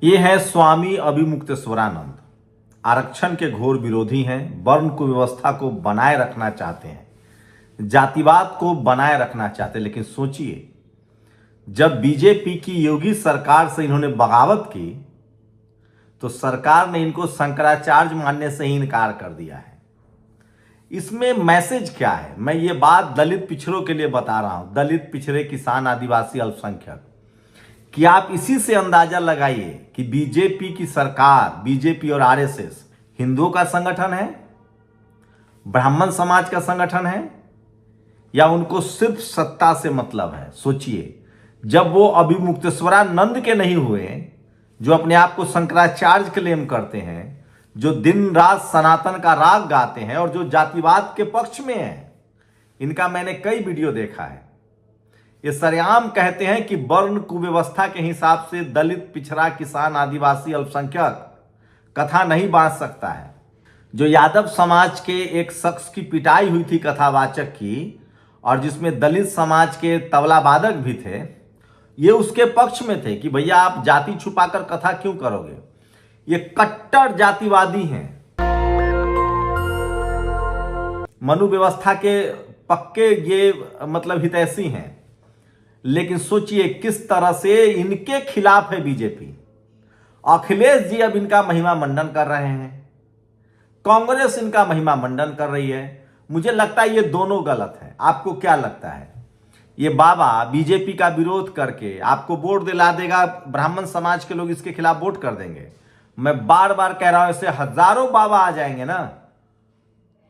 ये है स्वामी अभिमुक्तेश्वरानंद। आरक्षण के घोर विरोधी हैं, वर्ण कुव्यवस्था को बनाए रखना चाहते हैं, जातिवाद को बनाए रखना चाहते हैं। लेकिन सोचिए, जब बीजेपी की योगी सरकार से इन्होंने बगावत की तो सरकार ने इनको शंकराचार्य मानने से ही इनकार कर दिया है। इसमें मैसेज क्या है? मैं ये बात दलित पिछड़ों के लिए बता रहा हूं, दलित, पिछड़े, किसान, आदिवासी, अल्पसंख्यक, कि आप इसी से अंदाजा लगाइए कि बीजेपी की सरकार, बीजेपी और आरएसएस हिंदुओं का संगठन है, ब्राह्मण समाज का संगठन है, या उनको सिर्फ सत्ता से मतलब है। सोचिए, जब वो अभिमुक्तेश्वरानंद के नहीं हुए, जो अपने आप को शंकराचार्य क्लेम करते हैं, जो दिन रात सनातन का राग गाते हैं और जो जातिवाद के पक्ष में है, इनका मैंने कई वीडियो देखा है। ये सरेआम कहते हैं कि वर्ण कुव्यवस्था के हिसाब से दलित, पिछड़ा, किसान, आदिवासी, अल्पसंख्यक कथा नहीं बांध सकता है। जो यादव समाज के एक शख्स की पिटाई हुई थी कथावाचक की, और जिसमें दलित समाज के तबला वादक भी थे, ये उसके पक्ष में थे कि भैया आप जाति छुपाकर कथा क्यों करोगे। ये कट्टर जातिवादी हैं, मनु व्यवस्था के पक्के ये मतलब हितैषी हैं। लेकिन सोचिए किस तरह से इनके खिलाफ है बीजेपी। अखिलेश जी अब इनका महिमा मंडन कर रहे हैं, कांग्रेस इनका महिमा मंडन कर रही है। मुझे लगता है ये दोनों गलत है। आपको क्या लगता है? ये बाबा बीजेपी का विरोध करके आपको वोट दिला देगा, ब्राह्मण समाज के लोग इसके खिलाफ वोट कर देंगे। मैं बार बार कह रहा हूं, ऐसे हजारों बाबा आ जाएंगे ना,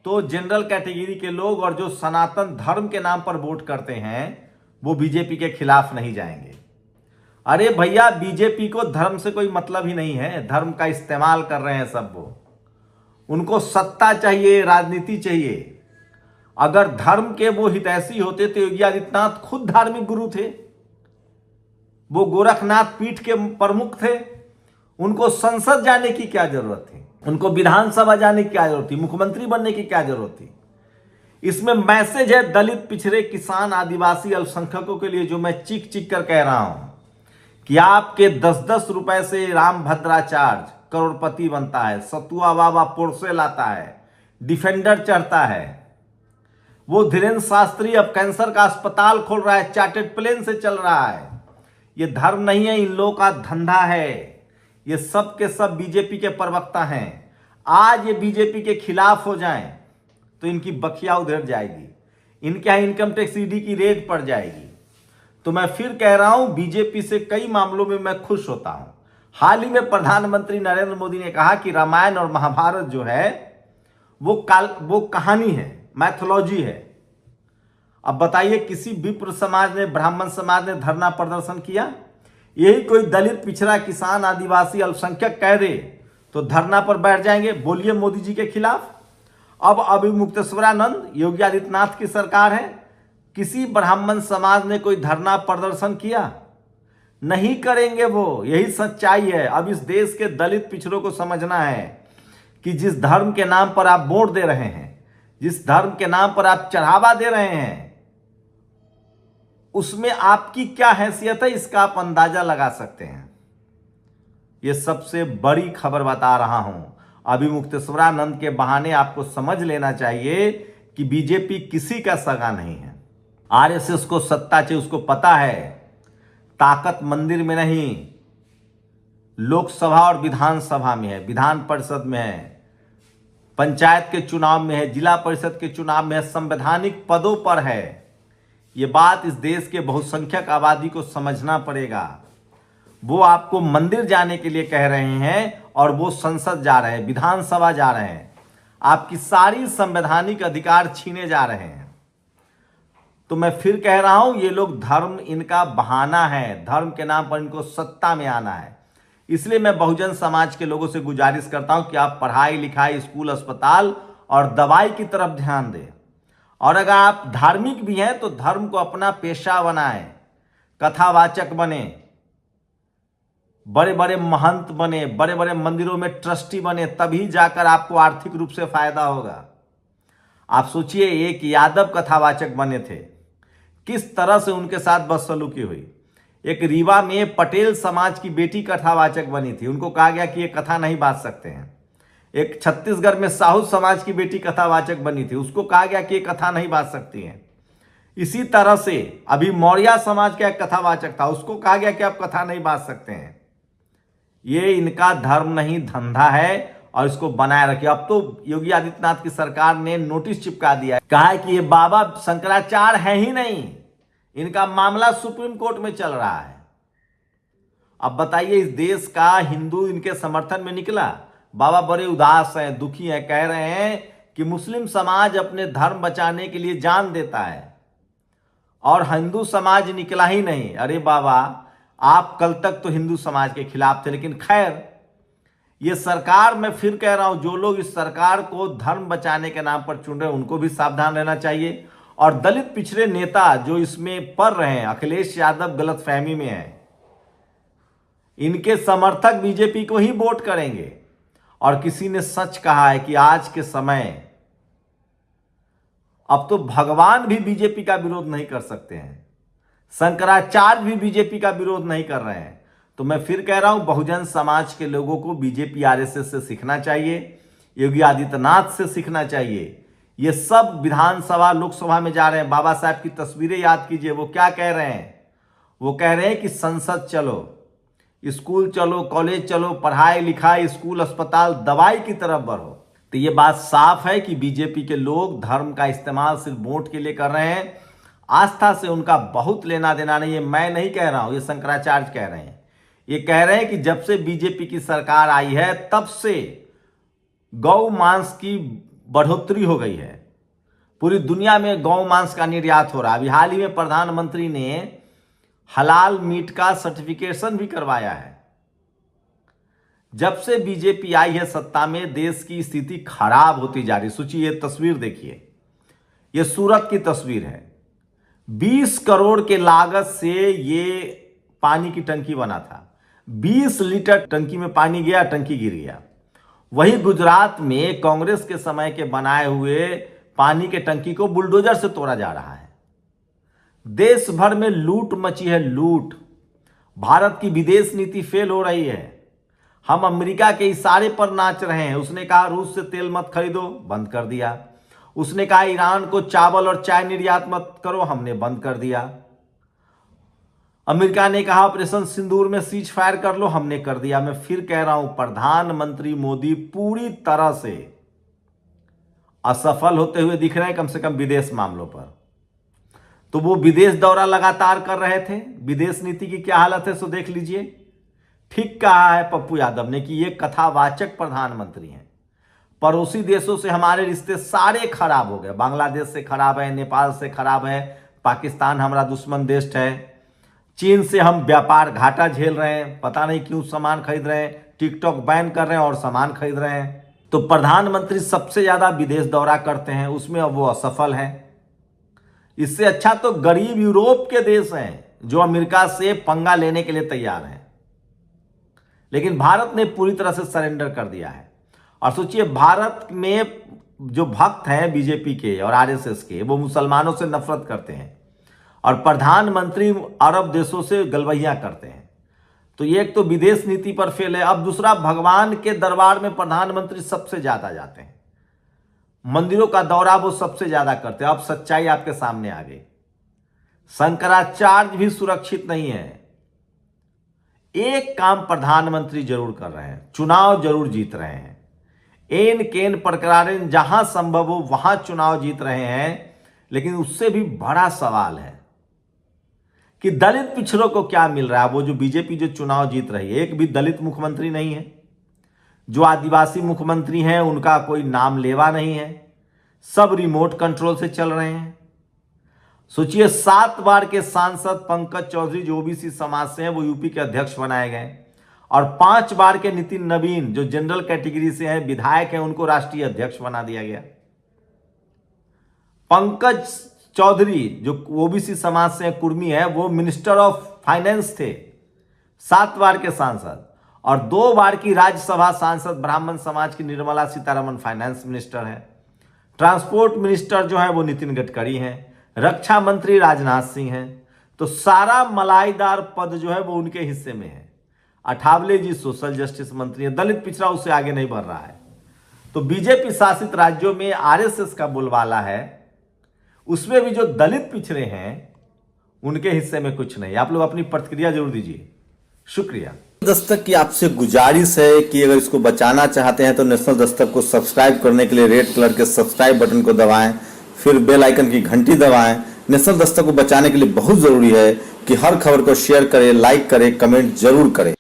तो जनरल कैटेगरी के लोग और जो सनातन धर्म के नाम पर वोट करते हैं वो बीजेपी के खिलाफ नहीं जाएंगे। अरे भैया, बीजेपी को धर्म से कोई मतलब ही नहीं है, धर्म का इस्तेमाल कर रहे हैं सब। वो उनको सत्ता चाहिए, राजनीति चाहिए। अगर धर्म के वो हितैषी होते तो योगी आदित्यनाथ खुद धार्मिक गुरु थे, वो गोरखनाथ पीठ के प्रमुख थे। उनको संसद जाने की क्या जरूरत थी? उनको विधानसभा जाने की क्या जरूरत थी? मुख्यमंत्री बनने की क्या जरूरत थी? इसमें मैसेज है दलित, पिछड़े, किसान, आदिवासी, अल्पसंख्यकों के लिए, जो मैं चीख चीख कर कह रहा हूं कि आपके 10-10 रुपए से राम भद्राचार्य करोड़पति बनता है, सतुआ बाबा पोर्से लाता है, डिफेंडर चढ़ता है। वो धीरेन्द्र शास्त्री अब कैंसर का अस्पताल खोल रहा है, चार्टर्ड प्लेन से चल रहा है। ये धर्म नहीं है, इन लोगों का धंधा है। ये सब के सब बीजेपी के प्रवक्ता हैं। आज ये बीजेपी के खिलाफ हो जाएं तो इनकी बखिया उधर जाएगी, इनके यहाँ इनकम टैक्स ईडी की रेड पड़ जाएगी। तो मैं फिर कह रहा हूं, बीजेपी से कई मामलों में मैं खुश होता हूं। हाल ही में प्रधानमंत्री नरेंद्र मोदी ने कहा कि रामायण और महाभारत जो है वो कहानी है, मैथोलॉजी है। अब बताइए, किसी विप्र समाज ने, ब्राह्मण समाज ने धरना प्रदर्शन किया? यही कोई दलित, पिछड़ा, किसान, आदिवासी, अल्पसंख्यक कह दे तो धरना पर बैठ जाएंगे। बोलिए मोदी जी के खिलाफ। अब अभिमुक्तेश्वरानंद योगी आदित्यनाथ की सरकार है, किसी ब्राह्मण समाज ने कोई धरना प्रदर्शन किया? नहीं करेंगे वो, यही सच्चाई है। अब इस देश के दलित पिछड़ों को समझना है कि जिस धर्म के नाम पर आप वोट दे रहे हैं, जिस धर्म के नाम पर आप चढ़ावा दे रहे हैं, उसमें आपकी क्या हैसियत है, इसका आप अंदाजा लगा सकते हैं। यह सबसे बड़ी खबर बता रहा हूं। अभिमुक्तेश्वरानंद के बहाने आपको समझ लेना चाहिए कि बीजेपी किसी का सगा नहीं है। आरएसएस को सत्ता चाहिए, उसको पता है ताकत मंदिर में नहीं, लोकसभा और विधानसभा में है, विधान परिषद में है, पंचायत के चुनाव में है, जिला परिषद के चुनाव में है, संवैधानिक पदों पर है। ये बात इस देश के बहुसंख्यक आबादी को समझना पड़ेगा। वो आपको मंदिर जाने के लिए कह रहे हैं और वो संसद जा रहे हैं, विधानसभा जा रहे हैं, आपकी सारी संवैधानिक अधिकार छीने जा रहे हैं। तो मैं फिर कह रहा हूं, ये लोग धर्म इनका बहाना है, धर्म के नाम पर इनको सत्ता में आना है। इसलिए मैं बहुजन समाज के लोगों से गुजारिश करता हूं कि आप पढ़ाई लिखाई, स्कूल, अस्पताल और दवाई की तरफ ध्यान दें। और अगर आप धार्मिक भी हैं तो धर्म को अपना पेशा बनाएं, कथावाचक बने, बड़े बड़े महंत बने, बड़े बड़े मंदिरों में ट्रस्टी बने, तभी जाकर आपको आर्थिक रूप से फायदा होगा। आप सोचिए, एक यादव कथावाचक बने थे, किस तरह से उनके साथ बदसलूकी हुई। एक रीवा में पटेल समाज की बेटी कथावाचक बनी थी, उनको कहा गया कि ये कथा नहीं बांट सकते हैं। एक छत्तीसगढ़ में साहू समाज की बेटी कथावाचक बनी थी, उसको कहा गया कि ये कथा नहीं बांट सकती हैं। इसी तरह से अभी मौर्य समाज का एक कथावाचक था, उसको कहा गया कि आप कथा नहीं बांट सकते हैं। ये इनका धर्म नहीं धंधा है और इसको बनाए रखिए। अब तो योगी आदित्यनाथ की सरकार ने नोटिस चिपका दिया है, कहा है कि ये बाबा शंकराचार्य है ही नहीं, इनका मामला सुप्रीम कोर्ट में चल रहा है। अब बताइए, इस देश का हिंदू इनके समर्थन में निकला। बाबा बड़े उदास हैं, दुखी हैं, कह रहे हैं कि मुस्लिम समाज अपने धर्म बचाने के लिए जान देता है और हिंदू समाज निकला ही नहीं। अरे बाबा, आप कल तक तो हिंदू समाज के खिलाफ थे, लेकिन खैर ये सरकार, मैं फिर कह रहा हूं, जो लोग इस सरकार को धर्म बचाने के नाम पर चुन रहे हैं उनको भी सावधान रहना चाहिए। और दलित पिछड़े नेता जो इसमें पड़ रहे हैं, अखिलेश यादव गलतफहमी में है, इनके समर्थक बीजेपी को ही वोट करेंगे। और किसी ने सच कहा है कि आज के समय अब तो भगवान भी बीजेपी का विरोध नहीं कर सकते हैं, शंकराचार्य भी बीजेपी का विरोध नहीं कर रहे हैं। तो मैं फिर कह रहा हूं, बहुजन समाज के लोगों को बीजेपी आरएसएस से सीखना चाहिए, योगी आदित्यनाथ से सीखना चाहिए। ये सब विधानसभा लोकसभा में जा रहे हैं। बाबा साहब की तस्वीरें याद कीजिए, वो क्या कह रहे हैं? वो कह रहे हैं कि संसद चलो, स्कूल चलो, कॉलेज चलो, पढ़ाई लिखाई, स्कूल, अस्पताल, दवाई की तरफ बढ़ो। तो ये बात साफ है कि बीजेपी के लोग धर्म का इस्तेमाल सिर्फ वोट के लिए कर रहे हैं, आस्था से उनका बहुत लेना देना नहीं है। मैं नहीं कह रहा हूं, ये शंकराचार्य कह रहे हैं। ये कह रहे हैं कि जब से बीजेपी की सरकार आई है तब से गौ मांस की बढ़ोतरी हो गई है। पूरी दुनिया में गौ मांस का निर्यात हो रहा है। अभी हाल ही में प्रधानमंत्री ने हलाल मीट का सर्टिफिकेशन भी करवाया है। जब से बीजेपी आई है सत्ता में, देश की स्थिति खराब होती जा रही। सोचिए, ये तस्वीर देखिए, ये सूरत की तस्वीर है। 20 करोड़ के लागत से ये पानी की टंकी बना था। 20 लीटर टंकी में पानी गया, टंकी गिर गया। वही गुजरात में कांग्रेस के समय के बनाए हुए पानी के टंकी को बुलडोजर से तोड़ा जा रहा है। देश भर में लूट मची है, लूट। भारत की विदेश नीति फेल हो रही है। हम अमेरिका के इशारे पर नाच रहे हैं। उसने कहा रूस से तेल मत खरीदो, बंद कर दिया। उसने कहा ईरान को चावल और चाय निर्यात मत करो, हमने बंद कर दिया। अमेरिका ने कहा ऑपरेशन सिंदूर में सीज फायर कर लो, हमने कर दिया। मैं फिर कह रहा हूं, प्रधानमंत्री मोदी पूरी तरह से असफल होते हुए दिख रहे हैं, कम से कम विदेश मामलों पर। तो वो विदेश दौरा लगातार कर रहे थे। विदेश नीति की क्या हालत है सो देख लीजिए। ठीक कहा है पप्पू यादव ने कि ये कथावाचक प्रधानमंत्री हैं। पड़ोसी देशों से हमारे रिश्ते सारे खराब हो गए। बांग्लादेश से खराब है, नेपाल से खराब है, पाकिस्तान हमारा दुश्मन देश है, चीन से हम व्यापार घाटा झेल रहे हैं, पता नहीं क्यों सामान खरीद रहे हैं, टिकटॉक बैन कर रहे हैं और सामान खरीद रहे हैं। तो प्रधानमंत्री सबसे ज्यादा विदेश दौरा करते हैं, उसमें अब वो असफल हैं। इससे अच्छा तो गरीब यूरोप के देश हैं जो अमेरिका से पंगा लेने के लिए तैयार हैं। लेकिन भारत ने पूरी तरह से सरेंडर कर दिया है। और सोचिए, भारत में जो भक्त हैं बीजेपी के और आरएसएस के, वो मुसलमानों से नफरत करते हैं और प्रधानमंत्री अरब देशों से गलवैया करते हैं। तो ये एक तो विदेश नीति पर फेल है। अब दूसरा, भगवान के दरबार में प्रधानमंत्री सबसे ज्यादा जाते हैं, मंदिरों का दौरा वो सबसे ज्यादा करते हैं। अब सच्चाई आपके सामने आ गई। शंकराचार्य भी सुरक्षित नहीं है। एक काम प्रधानमंत्री जरूर कर रहे हैं, चुनाव जरूर जीत रहे हैं। एन केन प्रकारेण जहां संभव हो वहां चुनाव जीत रहे हैं। लेकिन उससे भी बड़ा सवाल है कि दलित पिछड़ों को क्या मिल रहा है। वो जो बीजेपी जो चुनाव जीत रही है, एक भी दलित मुख्यमंत्री नहीं है। जो आदिवासी मुख्यमंत्री हैं उनका कोई नाम लेवा नहीं है। सब रिमोट कंट्रोल से चल रहे हैं। सोचिए, 7 बार के सांसद पंकज चौधरी जो ओबीसी समाज से हैं, वो यूपी के अध्यक्ष बनाए गए। और 5 बार के नितिन नवीन जो जनरल कैटेगरी से हैं, विधायक हैं, उनको राष्ट्रीय अध्यक्ष बना दिया गया। पंकज चौधरी जो ओबीसी समाज से कुर्मी है, वो मिनिस्टर ऑफ फाइनेंस थे, 7 बार के सांसद। और 2 बार की राज्यसभा सांसद ब्राह्मण समाज की निर्मला सीतारमण फाइनेंस मिनिस्टर है। ट्रांसपोर्ट मिनिस्टर जो है वो नितिन गडकरी हैं। रक्षा मंत्री राजनाथ सिंह हैं। तो सारा मलाईदार पद जो है वो उनके हिस्से में है। अठावले जी सोशल जस्टिस मंत्री है, दलित पिछड़ा उससे आगे नहीं बढ़ रहा है। तो बीजेपी शासित राज्यों में आरएसएस का बोलबाला है, उसमें भी जो दलित पिछड़े हैं उनके हिस्से में कुछ नहीं। आप लोग अपनी प्रतिक्रिया जरूर दीजिए। शुक्रिया। दस्तक की आपसे गुजारिश है कि अगर इसको बचाना चाहते हैं तो नेशनल दस्तक को सब्सक्राइब करने के लिए रेड कलर के सब्सक्राइब बटन को दबाएं, फिर बेल आइकन की घंटी दबाएं। नेशनल दस्तक को बचाने के लिए बहुत जरूरी है कि हर खबर को शेयर करें, लाइक करें, कमेंट जरूर करें।